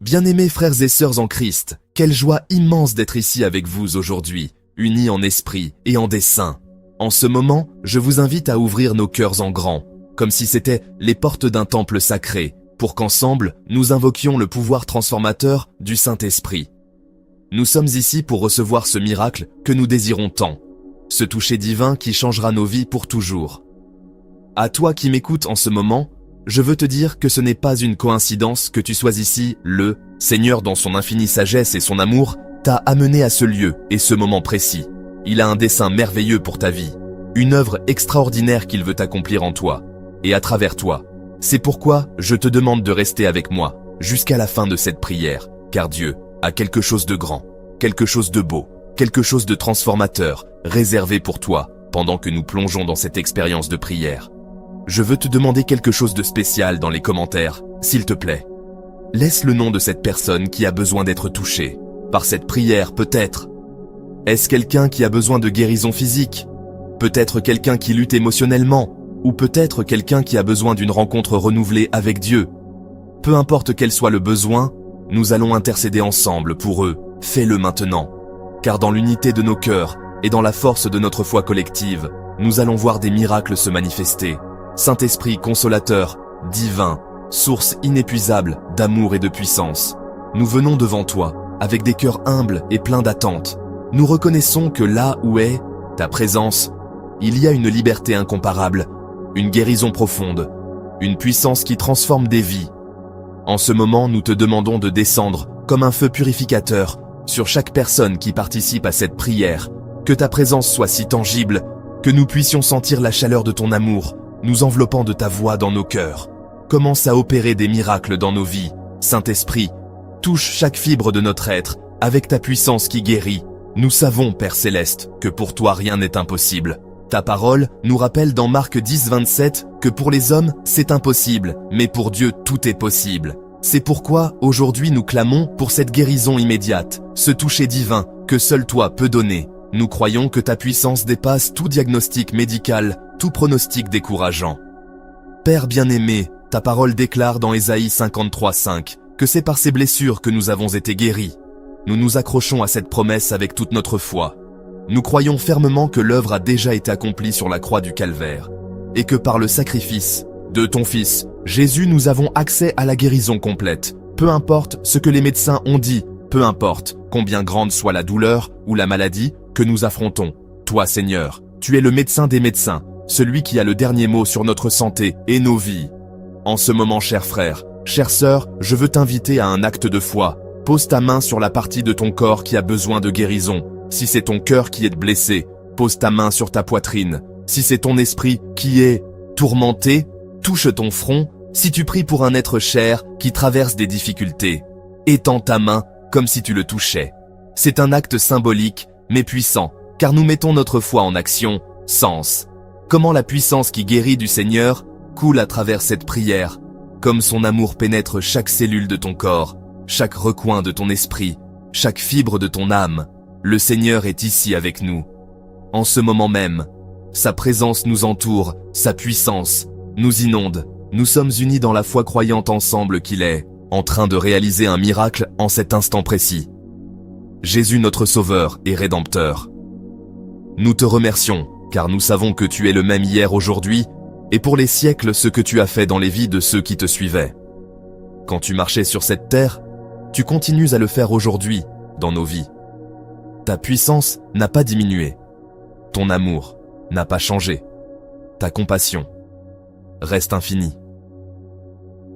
Bien-aimés frères et sœurs en Christ, quelle joie immense d'être ici avec vous aujourd'hui, unis en esprit et en dessein. En ce moment, je vous invite à ouvrir nos cœurs en grand, comme si c'était les portes d'un temple sacré, pour qu'ensemble, nous invoquions le pouvoir transformateur du Saint-Esprit. Nous sommes ici pour recevoir ce miracle que nous désirons tant, ce toucher divin qui changera nos vies pour toujours. À toi qui m'écoutes en ce moment, je veux te dire que ce n'est pas une coïncidence que tu sois ici. Le Seigneur, dans son infinie sagesse et son amour, t'a amené à ce lieu et ce moment précis. Il a un dessein merveilleux pour ta vie, une œuvre extraordinaire qu'il veut accomplir en toi et à travers toi. C'est pourquoi je te demande de rester avec moi jusqu'à la fin de cette prière, car Dieu a quelque chose de grand, quelque chose de beau, quelque chose de transformateur réservé pour toi pendant que nous plongeons dans cette expérience de prière. Je veux te demander quelque chose de spécial dans les commentaires, s'il te plaît. Laisse le nom de cette personne qui a besoin d'être touchée par cette prière, peut-être. Est-ce quelqu'un qui a besoin de guérison physique? Peut-être quelqu'un qui lutte émotionnellement? Ou peut-être quelqu'un qui a besoin d'une rencontre renouvelée avec Dieu? Peu importe quel soit le besoin, nous allons intercéder ensemble pour eux. Fais-le maintenant. Car dans l'unité de nos cœurs et dans la force de notre foi collective, nous allons voir des miracles se manifester. Saint-Esprit consolateur, divin, source inépuisable d'amour et de puissance. Nous venons devant toi, avec des cœurs humbles et pleins d'attente. Nous reconnaissons que là où est ta présence, il y a une liberté incomparable, une guérison profonde, une puissance qui transforme des vies. En ce moment, nous te demandons de descendre comme un feu purificateur sur chaque personne qui participe à cette prière. Que ta présence soit si tangible, que nous puissions sentir la chaleur de ton amour, nous enveloppant de ta voix dans nos cœurs. Commence à opérer des miracles dans nos vies. Saint-Esprit, touche chaque fibre de notre être avec ta puissance qui guérit. Nous savons, Père Céleste, que pour toi rien n'est impossible. Ta parole nous rappelle dans Marc 10, 27 que pour les hommes c'est impossible, mais pour Dieu tout est possible. C'est pourquoi aujourd'hui nous clamons pour cette guérison immédiate, ce toucher divin que seul toi peux donner. Nous croyons que ta puissance dépasse tout diagnostic médical, tout pronostic décourageant. Père bien-aimé, ta parole déclare dans Ésaïe 53:5 que c'est par ces blessures que nous avons été guéris. Nous nous accrochons à cette promesse avec toute notre foi. Nous croyons fermement que l'œuvre a déjà été accomplie sur la croix du Calvaire et que par le sacrifice de ton Fils, Jésus, nous avons accès à la guérison complète. Peu importe ce que les médecins ont dit, peu importe combien grande soit la douleur ou la maladie que nous affrontons. Toi, Seigneur, tu es le médecin des médecins, celui qui a le dernier mot sur notre santé et nos vies. En ce moment, chers frères, chères sœurs, je veux t'inviter à un acte de foi. Pose ta main sur la partie de ton corps qui a besoin de guérison. Si c'est ton cœur qui est blessé, pose ta main sur ta poitrine. Si c'est ton esprit qui est tourmenté, touche ton front. Si tu pries pour un être cher qui traverse des difficultés, étends ta main comme si tu le touchais. C'est un acte symbolique, mais puissant, car nous mettons notre foi en action, sens. Comment la puissance qui guérit du Seigneur coule à travers cette prière, comme son amour pénètre chaque cellule de ton corps, chaque recoin de ton esprit, chaque fibre de ton âme. Le Seigneur est ici avec nous. En ce moment même, sa présence nous entoure, sa puissance nous inonde. Nous sommes unis dans la foi croyante ensemble qu'il est en train de réaliser un miracle en cet instant précis. Jésus notre Sauveur et Rédempteur. Nous te remercions, car nous savons que tu es le même hier, aujourd'hui, et pour les siècles ce que tu as fait dans les vies de ceux qui te suivaient. Quand tu marchais sur cette terre, tu continues à le faire aujourd'hui, dans nos vies. Ta puissance n'a pas diminué. Ton amour n'a pas changé. Ta compassion reste infinie.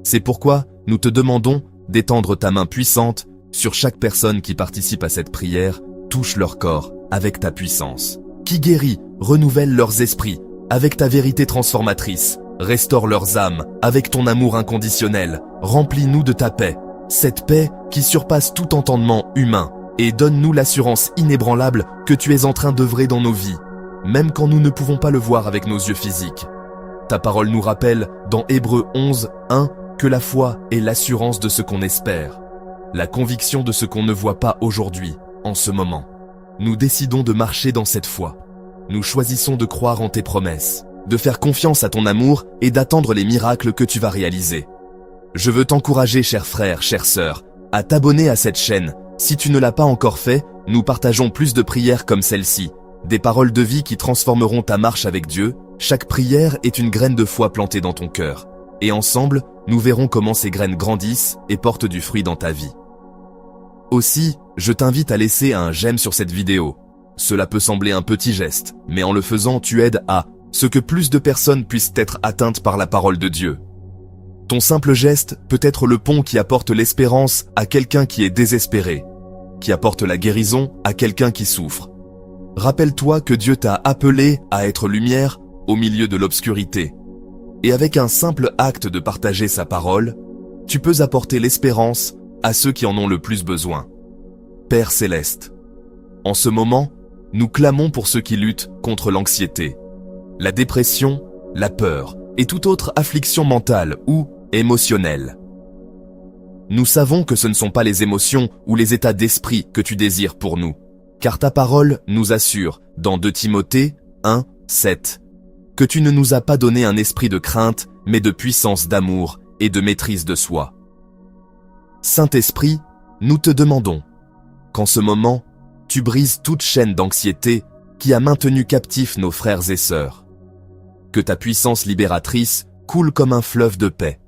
C'est pourquoi nous te demandons d'étendre ta main puissante sur chaque personne qui participe à cette prière, touche leur corps avec ta puissance, qui guérit, renouvelle leurs esprits avec ta vérité transformatrice, restaure leurs âmes avec ton amour inconditionnel, remplis-nous de ta paix, cette paix qui surpasse tout entendement humain, et donne-nous l'assurance inébranlable que tu es en train d'œuvrer dans nos vies, même quand nous ne pouvons pas le voir avec nos yeux physiques. Ta parole nous rappelle dans Hébreux 11:1 que la foi est l'assurance de ce qu'on espère, la conviction de ce qu'on ne voit pas aujourd'hui, en ce moment. Nous décidons de marcher dans cette foi. Nous choisissons de croire en tes promesses, de faire confiance à ton amour et d'attendre les miracles que tu vas réaliser. Je veux t'encourager, chers frères, chères sœurs, à t'abonner à cette chaîne. Si tu ne l'as pas encore fait, nous partageons plus de prières comme celle-ci, des paroles de vie qui transformeront ta marche avec Dieu. Chaque prière est une graine de foi plantée dans ton cœur. Et ensemble, nous verrons comment ces graines grandissent et portent du fruit dans ta vie. Aussi, je t'invite à laisser un j'aime sur cette vidéo. Cela peut sembler un petit geste, mais en le faisant, tu aides à ce que plus de personnes puissent être atteintes par la parole de Dieu. Ton simple geste peut être le pont qui apporte l'espérance à quelqu'un qui est désespéré, qui apporte la guérison à quelqu'un qui souffre. Rappelle-toi que Dieu t'a appelé à être lumière au milieu de l'obscurité. Et avec un simple acte de partager sa parole, tu peux apporter l'espérance à ceux qui en ont le plus besoin. Père Céleste, en ce moment, nous clamons pour ceux qui luttent contre l'anxiété, la dépression, la peur et toute autre affliction mentale ou émotionnelle. Nous savons que ce ne sont pas les émotions ou les états d'esprit que tu désires pour nous, car ta parole nous assure, dans 2 Timothée 1, 7, que tu ne nous as pas donné un esprit de crainte, mais de puissance d'amour et de maîtrise de soi. Saint-Esprit, nous te demandons qu'en ce moment, tu brises toute chaîne d'anxiété qui a maintenu captifs nos frères et sœurs. Que ta puissance libératrice coule comme un fleuve de paix,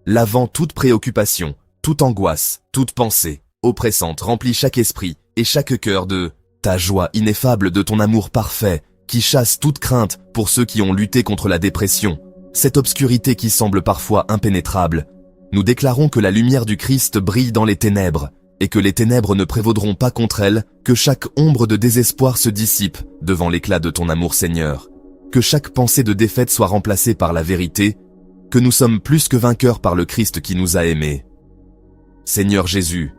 lavant toute préoccupation, toute angoisse, toute pensée oppressante remplit chaque esprit et chaque cœur de ta joie ineffable, de ton amour parfait, qui chasse toute crainte pour ceux qui ont lutté contre la dépression, cette obscurité qui semble parfois impénétrable. Nous déclarons que la lumière du Christ brille dans les ténèbres, et que les ténèbres ne prévaudront pas contre elle, que chaque ombre de désespoir se dissipe devant l'éclat de ton amour Seigneur, que chaque pensée de défaite soit remplacée par la vérité, que nous sommes plus que vainqueurs par le Christ qui nous a aimés. Seigneur Jésus,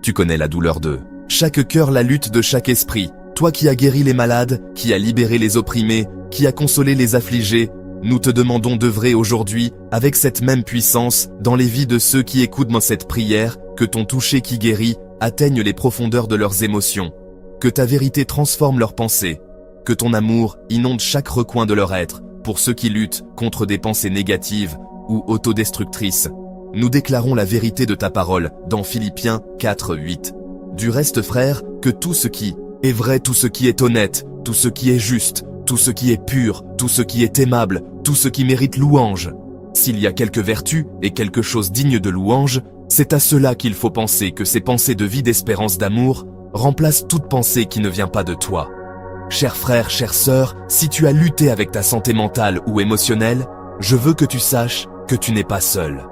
tu connais la douleur de chaque cœur, la lutte de chaque esprit, toi qui as guéri les malades, qui as libéré les opprimés, qui as consolé les affligés, nous te demandons d'œuvrer aujourd'hui avec cette même puissance dans les vies de ceux qui écoutent cette prière, que ton toucher qui guérit atteigne les profondeurs de leurs émotions, que ta vérité transforme leurs pensées, que ton amour inonde chaque recoin de leur être pour ceux qui luttent contre des pensées négatives ou autodestructrices. Nous déclarons la vérité de ta parole dans Philippiens 4, 8. Du reste, frères, que tout ce qui est vrai, tout ce qui est honnête, tout ce qui est juste, tout ce qui est pur, tout ce qui est aimable, tout ce qui mérite louange. S'il y a quelque vertu et quelque chose digne de louange, c'est à cela qu'il faut penser, que ces pensées de vie, d'espérance, d'amour remplacent toute pensée qui ne vient pas de toi. Chers frères, chères sœurs, si tu as lutté avec ta santé mentale ou émotionnelle, je veux que tu saches que tu n'es pas seul.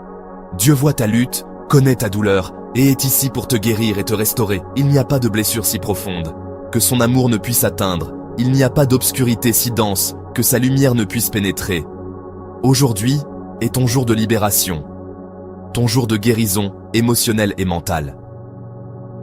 Dieu voit ta lutte, connaît ta douleur et est ici pour te guérir et te restaurer. Il n'y a pas de blessure si profonde que son amour ne puisse atteindre. Il n'y a pas d'obscurité si dense que sa lumière ne puisse pénétrer. Aujourd'hui est ton jour de libération, ton jour de guérison émotionnelle et mentale.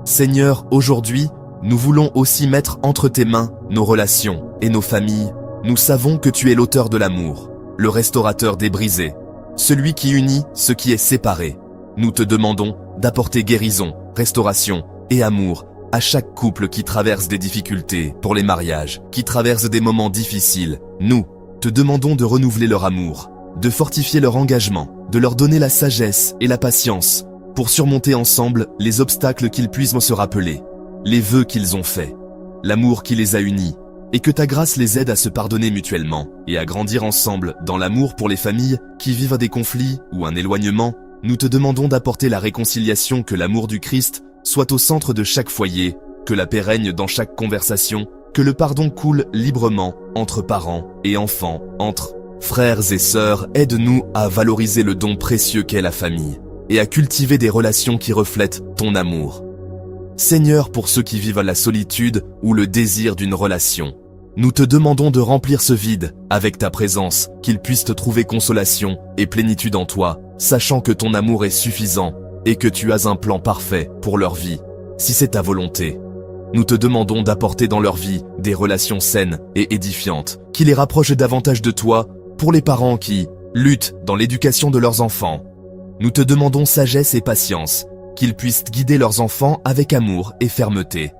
Seigneur, aujourd'hui, nous voulons aussi mettre entre tes mains nos relations et nos familles. Nous savons que tu es l'auteur de l'amour, le restaurateur des brisés, celui qui unit ce qui est séparé. Nous te demandons d'apporter guérison, restauration et amour à chaque couple qui traverse des difficultés, pour les mariages, qui traversent des moments difficiles. Nous te demandons de renouveler leur amour, de fortifier leur engagement, de leur donner la sagesse et la patience pour surmonter ensemble les obstacles qu'ils puissent se rappeler, les vœux qu'ils ont faits, l'amour qui les a unis, et que ta grâce les aide à se pardonner mutuellement et à grandir ensemble dans l'amour. Pour les familles qui vivent des conflits ou un éloignement, nous te demandons d'apporter la réconciliation, que l'amour du Christ soit au centre de chaque foyer, que la paix règne dans chaque conversation, que le pardon coule librement entre parents et enfants, entre frères et sœurs. Aide-nous à valoriser le don précieux qu'est la famille et à cultiver des relations qui reflètent ton amour. Seigneur, pour ceux qui vivent la solitude ou le désir d'une relation, nous te demandons de remplir ce vide avec ta présence, qu'ils puissent te trouver consolation et plénitude en toi, sachant que ton amour est suffisant et que tu as un plan parfait pour leur vie, si c'est ta volonté. Nous te demandons d'apporter dans leur vie des relations saines et édifiantes, qui les rapprochent davantage de toi. Pour les parents qui luttent dans l'éducation de leurs enfants, nous te demandons sagesse et patience, qu'ils puissent guider leurs enfants avec amour et fermeté.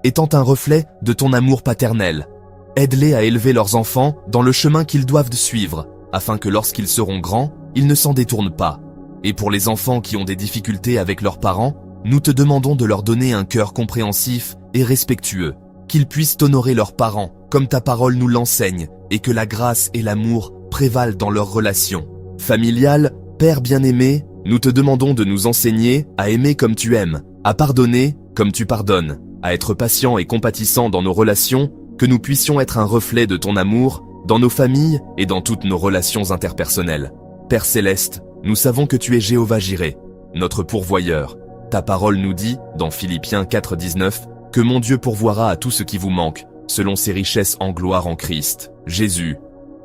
Étant un reflet de ton amour paternel, aide-les à élever leurs enfants dans le chemin qu'ils doivent suivre, afin que lorsqu'ils seront grands, ils ne s'en détournent pas. Et pour les enfants qui ont des difficultés avec leurs parents, nous te demandons de leur donner un cœur compréhensif et respectueux, qu'ils puissent honorer leurs parents, comme ta parole nous l'enseigne, et que la grâce et l'amour prévalent dans leurs relations. Familiales, Père bien-aimé, nous te demandons de nous enseigner à aimer comme tu aimes, à pardonner comme tu pardonnes, à être patient et compatissant dans nos relations, que nous puissions être un reflet de ton amour dans nos familles et dans toutes nos relations interpersonnelles. Père céleste, nous savons que tu es Jéhovah Jireh, notre pourvoyeur. Ta parole nous dit, dans Philippiens 4:19, que mon Dieu pourvoira à tout ce qui vous manque, selon ses richesses en gloire en Christ, Jésus.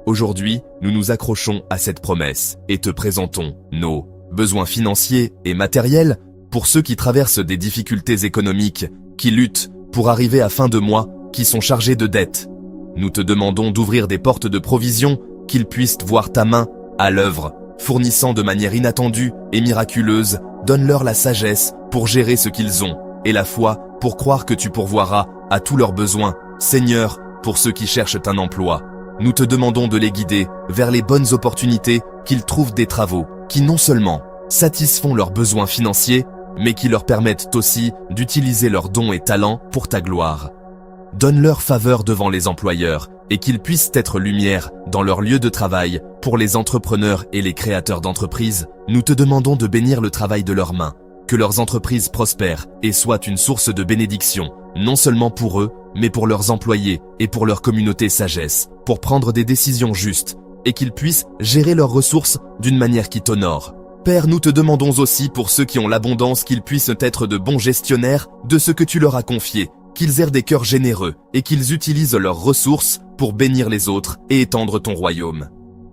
Aujourd'hui, nous nous accrochons à cette promesse et te présentons nos besoins financiers et matériels pour ceux qui traversent des difficultés économiques, qui luttent pour arriver à fin de mois, qui sont chargés de dettes. Nous te demandons d'ouvrir des portes de provision, qu'ils puissent voir ta main à l'œuvre, fournissant de manière inattendue et miraculeuse. Donne-leur la sagesse pour gérer ce qu'ils ont, et la foi pour croire que tu pourvoiras à tous leurs besoins. Seigneur, pour ceux qui cherchent un emploi, nous te demandons de les guider vers les bonnes opportunités, qu'ils trouvent des travaux qui non seulement satisfont leurs besoins financiers, mais qui leur permettent aussi d'utiliser leurs dons et talents pour ta gloire. Donne-leur faveur devant les employeurs et qu'ils puissent être lumière dans leur lieu de travail pour les entrepreneurs et les créateurs d'entreprises. Nous te demandons de bénir le travail de leurs mains, que leurs entreprises prospèrent et soient une source de bénédiction, non seulement pour eux, mais pour leurs employés et pour leur communauté sagesse, pour prendre des décisions justes et qu'ils puissent gérer leurs ressources d'une manière qui t'honore. Père, nous te demandons aussi pour ceux qui ont l'abondance qu'ils puissent être de bons gestionnaires de ce que tu leur as confié, qu'ils aient des cœurs généreux et qu'ils utilisent leurs ressources pour bénir les autres et étendre ton royaume.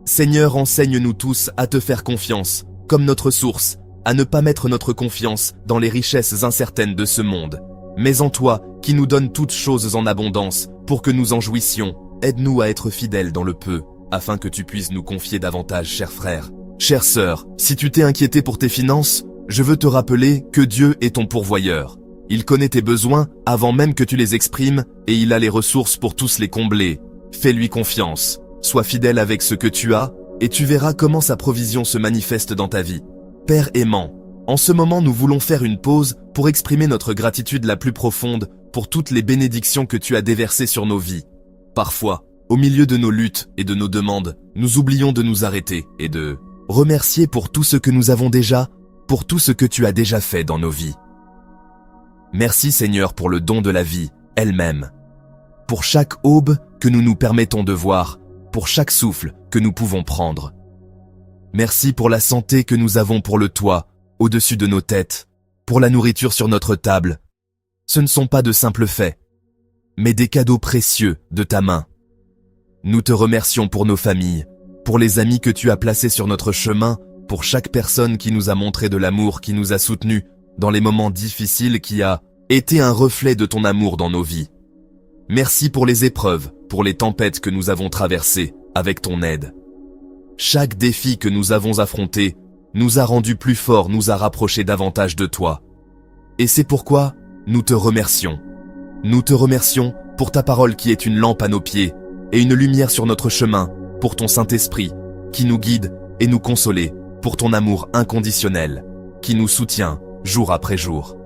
Seigneur, enseigne-nous tous à te faire confiance, comme notre source, à ne pas mettre notre confiance dans les richesses incertaines de ce monde, mais en toi, qui nous donne toutes choses en abondance, pour que nous en jouissions. Aide-nous à être fidèles dans le peu, afin que tu puisses nous confier davantage, chers frères. Chère sœur, si tu t'es inquiété pour tes finances, je veux te rappeler que Dieu est ton pourvoyeur. Il connaît tes besoins avant même que tu les exprimes et il a les ressources pour tous les combler. Fais-lui confiance, sois fidèle avec ce que tu as et tu verras comment sa provision se manifeste dans ta vie. Père aimant, en ce moment nous voulons faire une pause pour exprimer notre gratitude la plus profonde pour toutes les bénédictions que tu as déversées sur nos vies. Parfois, au milieu de nos luttes et de nos demandes, nous oublions de nous arrêter et de remercier pour tout ce que nous avons déjà, pour tout ce que tu as déjà fait dans nos vies. Merci Seigneur pour le don de la vie elle-même, pour chaque aube que nous nous permettons de voir, pour chaque souffle que nous pouvons prendre. Merci pour la santé que nous avons, pour le toit au-dessus de nos têtes, pour la nourriture sur notre table. Ce ne sont pas de simples faits, mais des cadeaux précieux de ta main. Nous te remercions pour nos familles, pour les amis que tu as placés sur notre chemin, pour chaque personne qui nous a montré de l'amour, qui nous a soutenus dans les moments difficiles, qui a été un reflet de ton amour dans nos vies. Merci pour les épreuves, pour les tempêtes que nous avons traversées avec ton aide. Chaque défi que nous avons affronté nous a rendus plus forts, nous a rapprochés davantage de toi. Et c'est pourquoi nous te remercions. Nous te remercions pour ta parole qui est une lampe à nos pieds et une lumière sur notre chemin, pour ton Saint-Esprit qui nous guide et nous console, pour ton amour inconditionnel qui nous soutient jour après jour.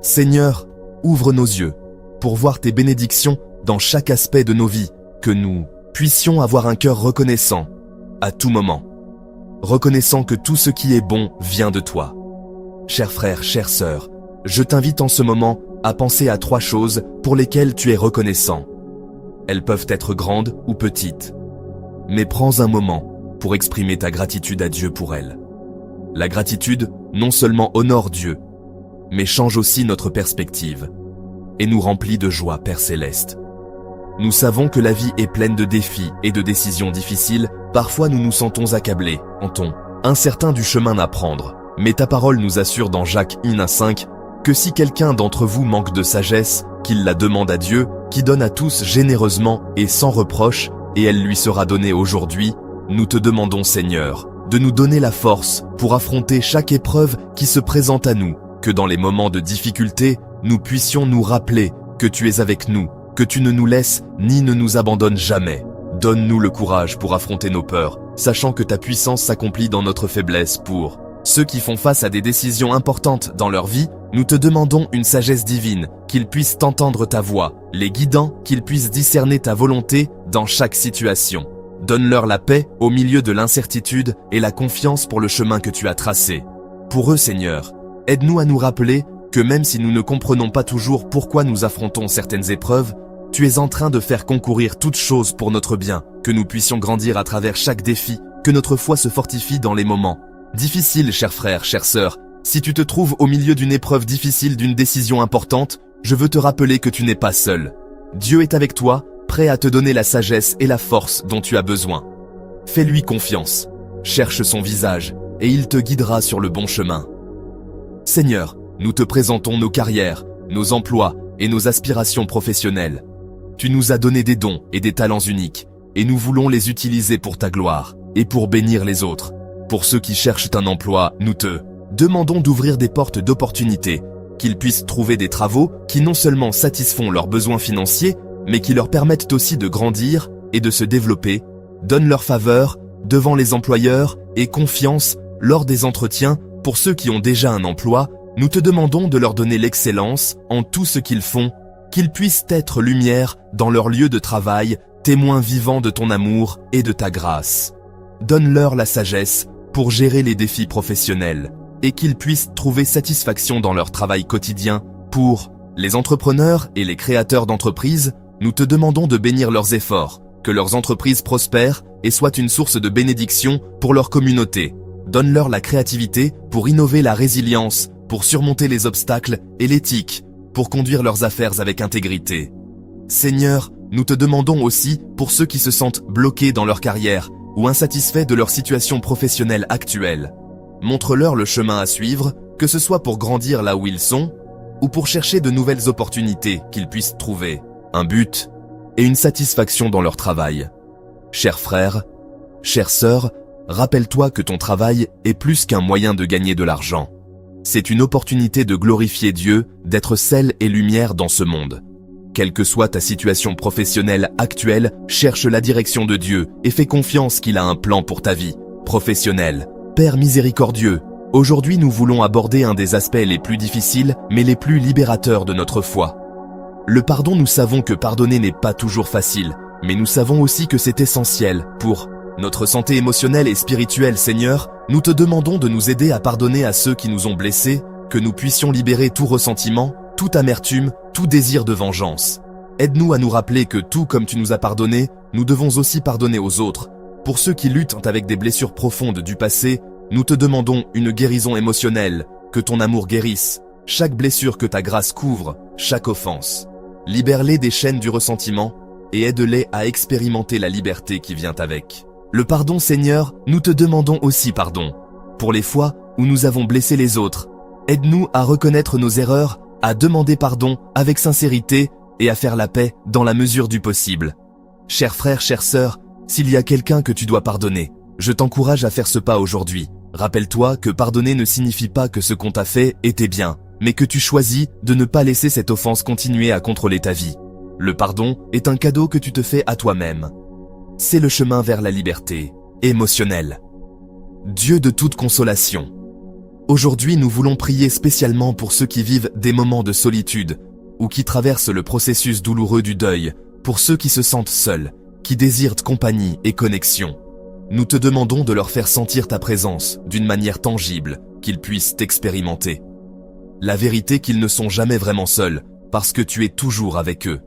Seigneur, ouvre nos yeux pour voir tes bénédictions dans chaque aspect de nos vies, que nous puissions avoir un cœur reconnaissant à tout moment, reconnaissant que tout ce qui est bon vient de toi. Chers frères, chères sœurs, je t'invite en ce moment à penser à 3 choses pour lesquelles tu es reconnaissant. Elles peuvent être grandes ou petites, mais prends un moment pour exprimer ta gratitude à Dieu pour elles. La gratitude non seulement honore Dieu, mais change aussi notre perspective et nous remplit de joie, Père céleste. Nous savons que la vie est pleine de défis et de décisions difficiles. Parfois nous nous sentons accablés, incertains du chemin à prendre. Mais ta parole nous assure dans Jacques 1:5 que si quelqu'un d'entre vous manque de sagesse, qu'il la demande à Dieu, qui donne à tous généreusement et sans reproche, et elle lui sera donnée aujourd'hui. Nous te demandons, Seigneur, de nous donner la force pour affronter chaque épreuve qui se présente à nous, que dans les moments de difficulté, nous puissions nous rappeler que tu es avec nous, que tu ne nous laisses ni ne nous abandonnes jamais. Donne-nous le courage pour affronter nos peurs, sachant que ta puissance s'accomplit dans notre faiblesse pour Ceux qui font face à des décisions importantes dans leur vie, nous te demandons une sagesse divine, qu'ils puissent entendre ta voix, les guidant, qu'ils puissent discerner ta volonté dans chaque situation. Donne-leur la paix au milieu de l'incertitude et la confiance pour le chemin que tu as tracé. Pour eux, Seigneur, aide-nous à nous rappeler que même si nous ne comprenons pas toujours pourquoi nous affrontons certaines épreuves, tu es en train de faire concourir toutes choses pour notre bien, que nous puissions grandir à travers chaque défi, que notre foi se fortifie dans les moments difficiles, chers frères, chères sœurs. Si tu te trouves au milieu d'une épreuve difficile, d'une décision importante, je veux te rappeler que tu n'es pas seul. Dieu est avec toi, prêt à te donner la sagesse et la force dont tu as besoin. Fais-lui confiance, cherche son visage, et il te guidera sur le bon chemin. Seigneur, nous te présentons nos carrières, nos emplois et nos aspirations professionnelles. Tu nous as donné des dons et des talents uniques, et nous voulons les utiliser pour ta gloire, et pour bénir les autres. Pour ceux qui cherchent un emploi, nous te demandons d'ouvrir des portes d'opportunités, qu'ils puissent trouver des travaux qui non seulement satisfont leurs besoins financiers, mais qui leur permettent aussi de grandir et de se développer. Donne leur faveur devant les employeurs et confiance lors des entretiens. Pour ceux qui ont déjà un emploi, nous te demandons de leur donner l'excellence en tout ce qu'ils font, qu'ils puissent être lumière dans leur lieu de travail, témoins vivants de ton amour et de ta grâce. Donne-leur la sagesse pour gérer les défis professionnels et qu'ils puissent trouver satisfaction dans leur travail quotidien. Pour les entrepreneurs et les créateurs d'entreprises, nous te demandons de bénir leurs efforts, que leurs entreprises prospèrent et soient une source de bénédiction pour leur communauté. Donne-leur la créativité pour innover, la résilience, pour surmonter les obstacles et l'éthique, pour conduire leurs affaires avec intégrité. Seigneur, nous te demandons aussi pour ceux qui se sentent bloqués dans leur carrière ou insatisfaits de leur situation professionnelle actuelle. Montre-leur le chemin à suivre, que ce soit pour grandir là où ils sont, ou pour chercher de nouvelles opportunités qu'ils puissent trouver, un but et une satisfaction dans leur travail. Chers frères, chères sœurs, rappelle-toi que ton travail est plus qu'un moyen de gagner de l'argent. C'est une opportunité de glorifier Dieu, d'être sel et lumière dans ce monde. Quelle que soit ta situation professionnelle actuelle, cherche la direction de Dieu et fais confiance qu'il a un plan pour ta vie professionnelle. Père miséricordieux, aujourd'hui nous voulons aborder un des aspects les plus difficiles mais les plus libérateurs de notre foi. Le pardon, nous savons que pardonner n'est pas toujours facile, mais nous savons aussi que c'est essentiel pour notre santé émotionnelle et spirituelle. Seigneur, nous te demandons de nous aider à pardonner à ceux qui nous ont blessés, que nous puissions libérer tout ressentiment, toute amertume, tout désir de vengeance. Aide-nous à nous rappeler que tout comme tu nous as pardonné, nous devons aussi pardonner aux autres. Pour ceux qui luttent avec des blessures profondes du passé, nous te demandons une guérison émotionnelle, que ton amour guérisse, chaque blessure, que ta grâce couvre, chaque offense. Libère-les des chaînes du ressentiment et aide-les à expérimenter la liberté qui vient avec. Le pardon, Seigneur, nous te demandons aussi pardon. Pour les fois où nous avons blessé les autres, aide-nous à reconnaître nos erreurs, à demander pardon avec sincérité et à faire la paix dans la mesure du possible. Chers frères, chères sœurs, s'il y a quelqu'un que tu dois pardonner, je t'encourage à faire ce pas aujourd'hui. Rappelle-toi que pardonner ne signifie pas que ce qu'on t'a fait était bien, mais que tu choisis de ne pas laisser cette offense continuer à contrôler ta vie. Le pardon est un cadeau que tu te fais à toi-même. C'est le chemin vers la liberté émotionnelle. Dieu de toute consolation. Aujourd'hui, nous voulons prier spécialement pour ceux qui vivent des moments de solitude ou qui traversent le processus douloureux du deuil, pour ceux qui se sentent seuls, qui désirent compagnie et connexion. Nous te demandons de leur faire sentir ta présence d'une manière tangible, qu'ils puissent t'expérimenter. La vérité qu'ils ne sont jamais vraiment seuls, parce que tu es toujours avec eux.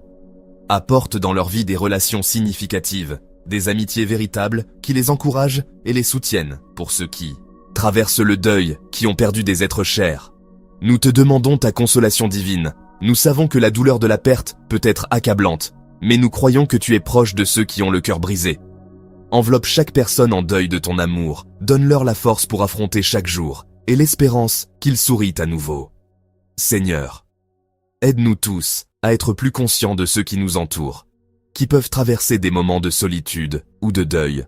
Apporte dans leur vie des relations significatives, des amitiés véritables qui les encouragent et les soutiennent. Pour ceux qui traversent le deuil, qui ont perdu des êtres chers, nous te demandons ta consolation divine. Nous savons que la douleur de la perte peut être accablante, mais nous croyons que tu es proche de ceux qui ont le cœur brisé. Enveloppe chaque personne en deuil de ton amour, donne-leur la force pour affronter chaque jour, et l'espérance qu'ils sourient à nouveau. Seigneur, aide-nous tous à être plus conscients de ceux qui nous entourent, qui peuvent traverser des moments de solitude ou de deuil.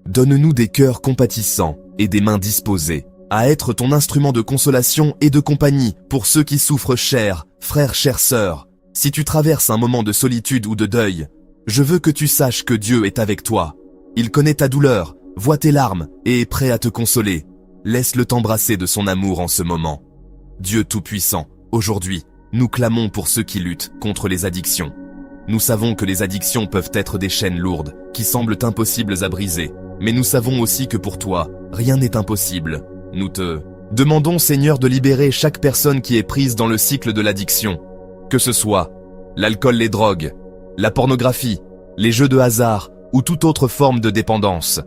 Donne-nous des cœurs compatissants et des mains disposées à être ton instrument de consolation et de compagnie pour ceux qui souffrent. Chers frères, chères sœurs, si tu traverses un moment de solitude ou de deuil, je veux que tu saches que Dieu est avec toi. Il connaît ta douleur, voit tes larmes et est prêt à te consoler. Laisse-le t'embrasser de son amour en ce moment. Dieu Tout-Puissant, aujourd'hui, nous clamons pour ceux qui luttent contre les addictions. Nous savons que les addictions peuvent être des chaînes lourdes, qui semblent impossibles à briser. Mais nous savons aussi que pour toi, rien n'est impossible. Nous te demandons, Seigneur, de libérer chaque personne qui est prise dans le cycle de l'addiction. Que ce soit l'alcool, les drogues, la pornographie, les jeux de hasard ou toute autre forme de dépendance.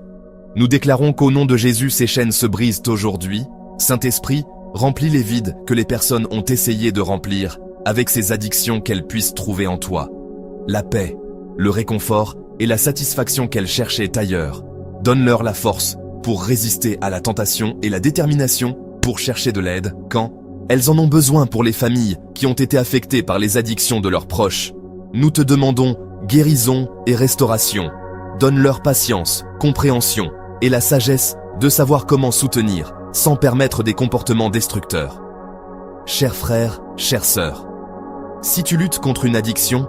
Nous déclarons qu'au nom de Jésus, ces chaînes se brisent aujourd'hui. Saint-Esprit, remplis les vides que les personnes ont essayé de remplir avec ces addictions qu'elles puissent trouver en toi. La paix, le réconfort et la satisfaction qu'elles cherchaient ailleurs. Donne-leur la force pour résister à la tentation et la détermination pour chercher de l'aide quand elles en ont besoin pour les familles qui ont été affectées par les addictions de leurs proches. Nous te demandons guérison et restauration. Donne-leur patience, compréhension et la sagesse de savoir comment soutenir sans permettre des comportements destructeurs. Chers frères, chères sœurs, si tu luttes contre une addiction,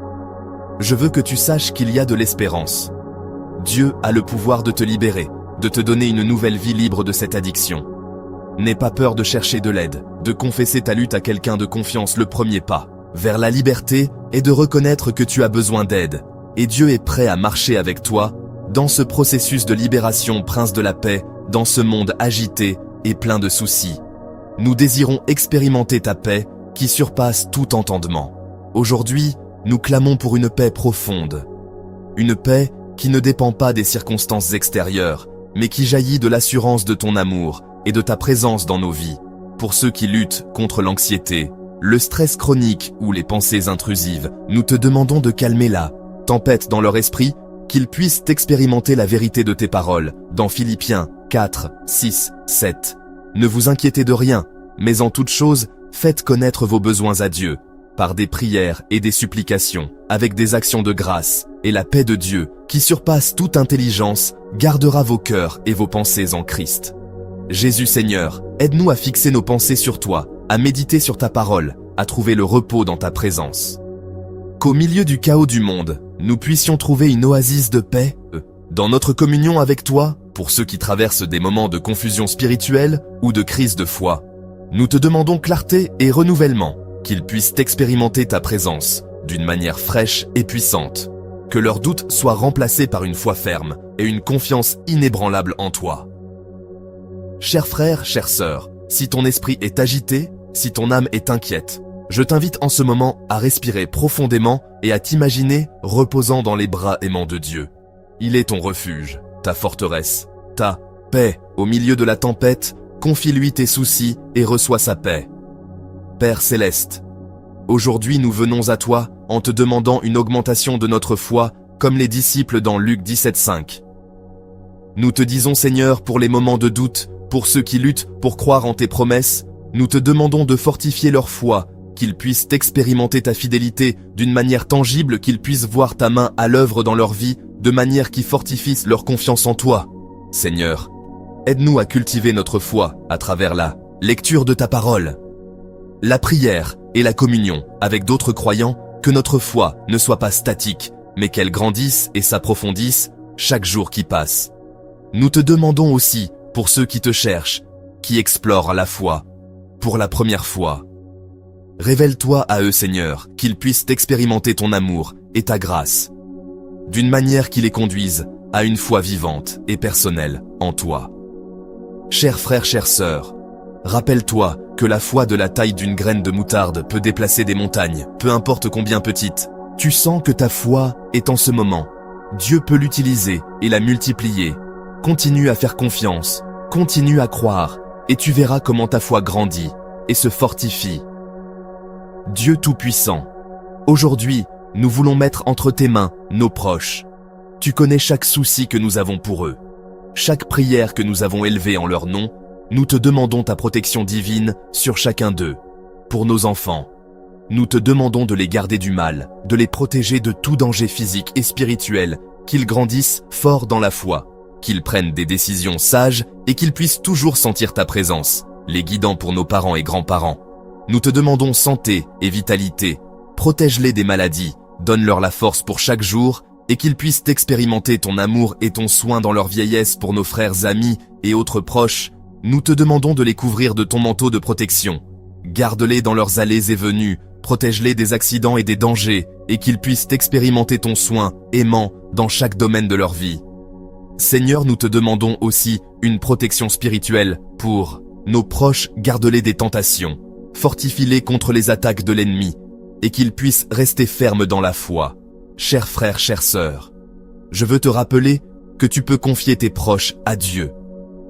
je veux que tu saches qu'il y a de l'espérance. Dieu a le pouvoir de te libérer, de te donner une nouvelle vie libre de cette addiction. N'aie pas peur de chercher de l'aide, de confesser ta lutte à quelqu'un de confiance. Le premier pas vers la liberté est de reconnaître que tu as besoin d'aide. Et Dieu est prêt à marcher avec toi dans ce processus de libération, Prince de la paix, dans ce monde agité et plein de soucis. Nous désirons expérimenter ta paix qui surpasse tout entendement. Aujourd'hui, nous clamons pour une paix profonde. Une paix qui ne dépend pas des circonstances extérieures, mais qui jaillit de l'assurance de ton amour et de ta présence dans nos vies. Pour ceux qui luttent contre l'anxiété, le stress chronique ou les pensées intrusives, nous te demandons de calmer la tempête dans leur esprit, qu'ils puissent expérimenter la vérité de tes paroles, dans Philippiens 4, 6, 7. Ne vous inquiétez de rien, mais en toute chose, faites connaître vos besoins à Dieu, par des prières et des supplications, avec des actions de grâce, et la paix de Dieu, qui surpasse toute intelligence, gardera vos cœurs et vos pensées en Christ. Jésus Seigneur, aide-nous à fixer nos pensées sur toi, à méditer sur ta parole, à trouver le repos dans ta présence. Qu'au milieu du chaos du monde, nous puissions trouver une oasis de paix, dans notre communion avec toi, pour ceux qui traversent des moments de confusion spirituelle ou de crise de foi. Nous te demandons clarté et renouvellement, qu'ils puissent expérimenter ta présence, d'une manière fraîche et puissante. Que leurs doutes soient remplacés par une foi ferme et une confiance inébranlable en toi. Chers frères, chères sœurs, si ton esprit est agité, si ton âme est inquiète, je t'invite en ce moment à respirer profondément et à t'imaginer reposant dans les bras aimants de Dieu. Il est ton refuge, ta forteresse, ta paix au milieu de la tempête. Confie-lui tes soucis et reçois sa paix. Père céleste, aujourd'hui nous venons à toi en te demandant une augmentation de notre foi, comme les disciples dans Luc 17,5. Nous te disons Seigneur pour les moments de doute, pour ceux qui luttent pour croire en tes promesses, nous te demandons de fortifier leur foi, qu'ils puissent expérimenter ta fidélité d'une manière tangible, qu'ils puissent voir ta main à l'œuvre dans leur vie, de manière qui fortifie leur confiance en toi. Seigneur, aide-nous à cultiver notre foi à travers la lecture de ta parole, la prière et la communion avec d'autres croyants, que notre foi ne soit pas statique, mais qu'elle grandisse et s'approfondisse chaque jour qui passe. Nous te demandons aussi, pour ceux qui te cherchent, qui explorent la foi, pour la première fois. Révèle-toi à eux, Seigneur, qu'ils puissent expérimenter ton amour et ta grâce, d'une manière qui les conduise à une foi vivante et personnelle en toi. Chers frères, chères sœurs, rappelle-toi que la foi de la taille d'une graine de moutarde peut déplacer des montagnes, peu importe combien petite. Tu sens que ta foi est en ce moment. Dieu peut l'utiliser et la multiplier. Continue à faire confiance, continue à croire, et tu verras comment ta foi grandit et se fortifie. Dieu Tout-Puissant, aujourd'hui, nous voulons mettre entre tes mains nos proches. Tu connais chaque souci que nous avons pour eux. Chaque prière que nous avons élevée en leur nom, nous te demandons ta protection divine sur chacun d'eux. Pour nos enfants, nous te demandons de les garder du mal, de les protéger de tout danger physique et spirituel, qu'ils grandissent forts dans la foi, qu'ils prennent des décisions sages et qu'ils puissent toujours sentir ta présence, les guidant pour nos parents et grands-parents. Nous te demandons santé et vitalité, protège-les des maladies, donne-leur la force pour chaque jour et qu'ils puissent expérimenter ton amour et ton soin dans leur vieillesse. Pour nos frères, amis et autres proches, Nous te demandons de les couvrir de ton manteau de protection. Garde-les dans leurs allées et venues, protège-les des accidents et des dangers, et qu'ils puissent expérimenter ton soin aimant dans chaque domaine de leur vie. Seigneur, nous te demandons aussi une protection spirituelle pour nos proches, garde-les des tentations, fortifie-les contre les attaques de l'ennemi, et qu'ils puissent rester fermes dans la foi. Chers frères, chères sœurs, je veux te rappeler que tu peux confier tes proches à Dieu.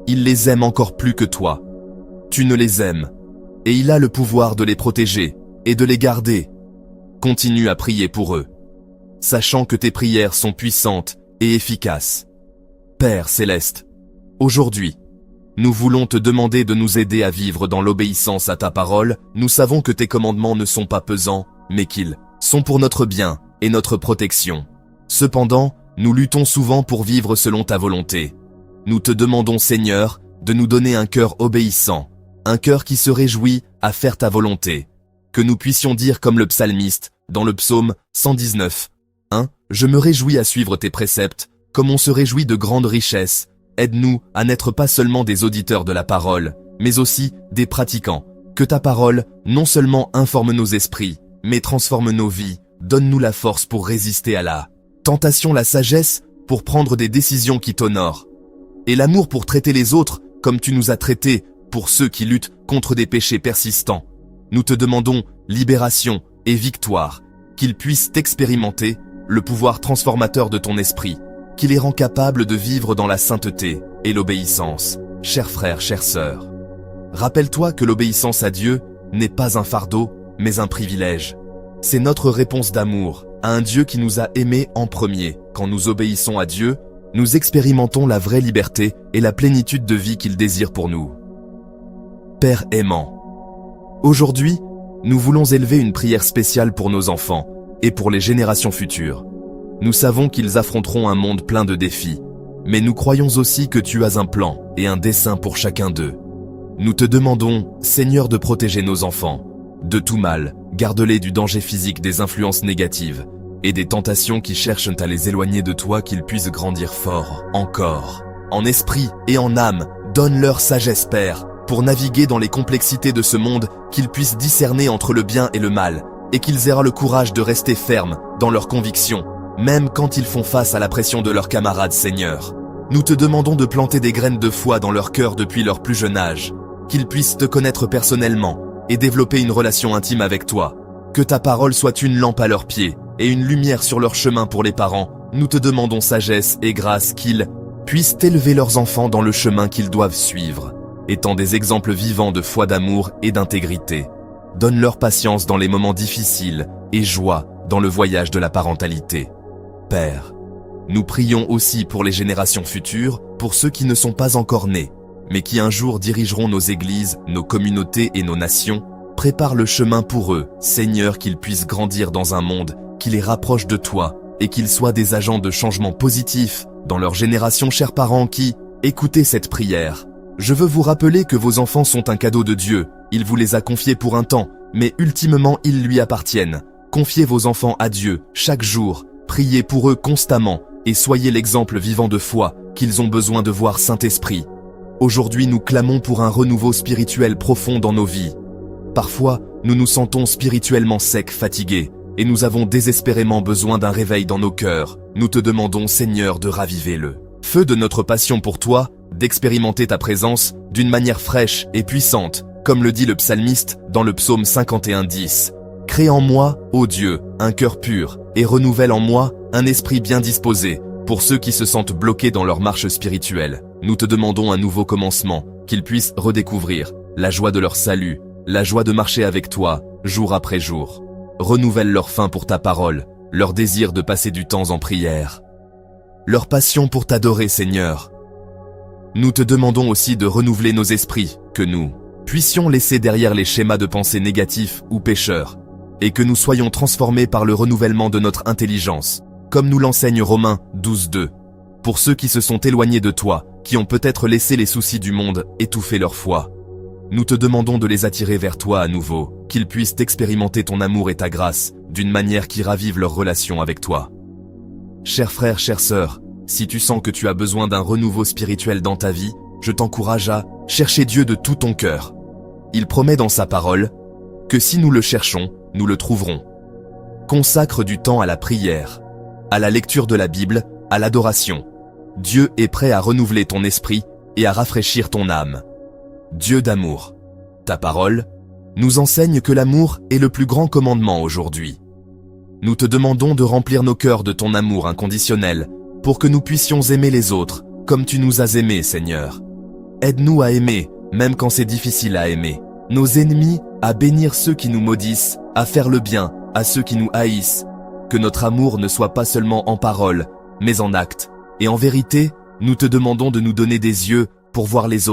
Il les aime encore plus que toi. Tu ne les aimes, et il a le pouvoir de les protéger et de les garder. Continue à prier pour eux, sachant que tes prières sont puissantes et efficaces. Père céleste, aujourd'hui, nous voulons te demander de nous aider à vivre dans l'obéissance à ta parole. Nous savons que tes commandements ne sont pas pesants, mais qu'ils sont pour notre bien et notre protection. Cependant, nous luttons souvent pour vivre selon ta volonté. Nous te demandons, Seigneur, de nous donner un cœur obéissant, un cœur qui se réjouit à faire ta volonté. Que nous puissions dire comme le psalmiste, dans le psaume 119, « Je me réjouis à suivre tes préceptes, comme on se réjouit de grandes richesses. Aide-nous à n'être pas seulement des auditeurs de la parole, mais aussi des pratiquants. Que ta parole non seulement informe nos esprits, mais transforme nos vies. Donne-nous la force pour résister à la tentation, la sagesse pour prendre des décisions qui t'honorent, et l'amour pour traiter les autres comme tu nous as traités pour ceux qui luttent contre des péchés persistants. Nous te demandons libération et victoire, qu'ils puissent expérimenter le pouvoir transformateur de ton esprit, qui les rend capables de vivre dans la sainteté et l'obéissance. Chers frères, chères sœurs, rappelle-toi que l'obéissance à Dieu n'est pas un fardeau, mais un privilège. C'est notre réponse d'amour à un Dieu qui nous a aimés en premier. Quand nous obéissons à Dieu, nous expérimentons la vraie liberté et la plénitude de vie qu'il désire pour nous. Père aimant, aujourd'hui, nous voulons élever une prière spéciale pour nos enfants et pour les générations futures. Nous savons qu'ils affronteront un monde plein de défis, mais nous croyons aussi que tu as un plan et un dessein pour chacun d'eux. Nous te demandons, Seigneur, de protéger nos enfants de tout mal, garde-les du danger physique, des influences négatives et des tentations qui cherchent à les éloigner de toi, qu'ils puissent grandir fort, encore, en esprit et en âme. Donne-leur sagesse, Père, pour naviguer dans les complexités de ce monde, qu'ils puissent discerner entre le bien et le mal, et qu'ils aient le courage de rester fermes dans leurs convictions, même quand ils font face à la pression de leurs camarades. Seigneur, nous te demandons de planter des graines de foi dans leur cœur depuis leur plus jeune âge, qu'ils puissent te connaître personnellement et développer une relation intime avec toi. Que ta parole soit une lampe à leurs pieds et une lumière sur leur chemin. Pour les parents, nous te demandons sagesse et grâce, qu'ils puissent élever leurs enfants dans le chemin qu'ils doivent suivre, étant des exemples vivants de foi, d'amour et d'intégrité. Donne-leur patience dans les moments difficiles et joie dans le voyage de la parentalité. Père, nous prions aussi pour les générations futures, pour ceux qui ne sont pas encore nés, mais qui un jour dirigeront nos églises, nos communautés et nos nations. Prépare le chemin pour eux, Seigneur, qu'ils puissent grandir dans un monde qui les rapproche de toi et qu'ils soient des agents de changement positif dans leur génération. Chers parents qui écoutez cette prière, je veux vous rappeler que vos enfants sont un cadeau de Dieu. Il vous les a confiés pour un temps, mais ultimement ils lui appartiennent. Confiez vos enfants à Dieu chaque jour, priez pour eux constamment et soyez l'exemple vivant de foi qu'ils ont besoin de voir. Saint-Esprit, aujourd'hui nous clamons pour un renouveau spirituel profond dans nos vies. Parfois, nous nous sentons spirituellement secs, fatigués, et nous avons désespérément besoin d'un réveil dans nos cœurs. Nous te demandons, Seigneur, de raviver le feu de notre passion pour toi, d'expérimenter ta présence d'une manière fraîche et puissante, comme le dit le psalmiste dans le psaume 51:10. Crée en moi, ô Dieu, un cœur pur, et renouvelle en moi un esprit bien disposé. Pour ceux qui se sentent bloqués dans leur marche spirituelle, nous te demandons un nouveau commencement, qu'ils puissent redécouvrir la joie de leur salut, la joie de marcher avec toi, jour après jour. Renouvelle leur faim pour ta parole, leur désir de passer du temps en prière, leur passion pour t'adorer, Seigneur. Nous te demandons aussi de renouveler nos esprits, que nous puissions laisser derrière les schémas de pensée négatifs ou pécheurs, et que nous soyons transformés par le renouvellement de notre intelligence, comme nous l'enseigne Romains 12:2. Pour ceux qui se sont éloignés de toi, qui ont peut-être laissé les soucis du monde étouffer leur foi, nous te demandons de les attirer vers toi à nouveau, qu'ils puissent expérimenter ton amour et ta grâce d'une manière qui ravive leur relation avec toi. Chers frères, chères sœurs, si tu sens que tu as besoin d'un renouveau spirituel dans ta vie, je t'encourage à chercher Dieu de tout ton cœur. Il promet dans sa parole que si nous le cherchons, nous le trouverons. Consacre du temps à la prière, à la lecture de la Bible, à l'adoration. Dieu est prêt à renouveler ton esprit et à rafraîchir ton âme. Dieu d'amour. Ta parole nous enseigne que l'amour est le plus grand commandement aujourd'hui. Nous te demandons de remplir nos cœurs de ton amour inconditionnel pour que nous puissions aimer les autres comme tu nous as aimés, Seigneur. Aide-nous à aimer, même quand c'est difficile à aimer. Nos ennemis, à bénir ceux qui nous maudissent, à faire le bien à ceux qui nous haïssent. Que notre amour ne soit pas seulement en parole, mais en acte. Et en vérité, nous te demandons de nous donner des yeux pour voir les autres.